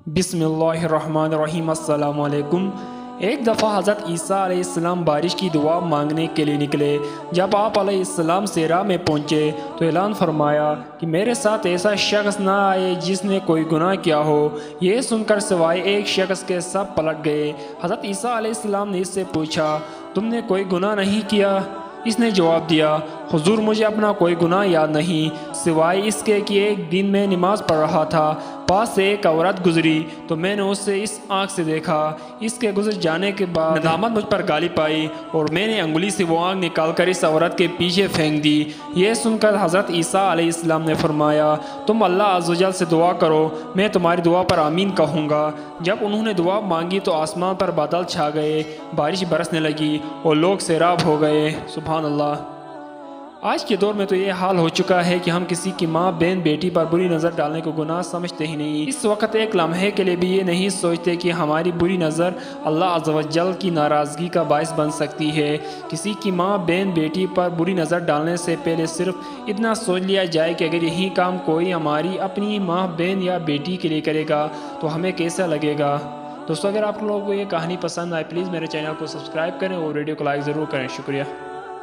बिस्मिल्लाहिर्रहमानिर्रहीम। अस्सलाम वालेकुम। एक दफ़ा हज़रत ईसा अलैहिस्सलाम बारिश की दुआ मांगने के लिए निकले। जब आप अलैहिस्सलाम सेरा में पहुँचे तो ऐलान फरमाया कि मेरे साथ ऐसा शख्स ना आए जिसने कोई गुनाह किया हो। ये सुनकर सिवाय एक शख्स के सब पलट गए। हज़रत ईसा अलैहिस्सलाम ने इससे पूछा, तुमने कोई गुनाह नहीं किया? इसने जवाब दिया, हुजूर मुझे अपना कोई गुनाह याद नहीं सिवाय इसके कि एक दिन मैं नमाज़ पढ़ रहा था, पास से एक औरत गुजरी तो मैंने उसे इस आँख से देखा। इसके गुजर जाने के बाद नदामत मुझ पर गालिब आई और मैंने अंगुली से वो आँख निकाल कर इस औरत के पीछे फेंक दी। ये सुनकर हज़रत ईसा अलैहिस्सलाम ने फरमाया, तुम अल्लाह अज़्ज़ व जल से दुआ करो, मैं तुम्हारी दुआ पर आमीन कहूँगा। जब उन्होंने दुआ मांगी तो आसमान पर बादल छा गए, बारिश बरसने लगी और लोग सैराब हो गए। सुभान अल्लाह। आज के दौर में तो ये हाल हो चुका है कि हम किसी की माँ बहन बेटी पर बुरी नज़र डालने को गुनाह समझते ही नहीं। इस वक्त एक लम्हे के लिए भी ये नहीं सोचते कि हमारी बुरी नज़र अल्लाह अज़्ज़ व जल की नाराज़गी का बायस बन सकती है। किसी की माँ बहन बेटी पर बुरी नज़र डालने से पहले सिर्फ इतना सोच लिया जाए कि अगर यही काम कोई हमारी अपनी माँ बहन या बेटी के लिए करेगा तो हमें कैसा लगेगा। दोस्तों, अगर आप लोगों को ये कहानी पसंद आए प्लीज़ मेरे चैनल को सब्सक्राइब करें और वीडियो को लाइक ज़रूर करें। शुक्रिया।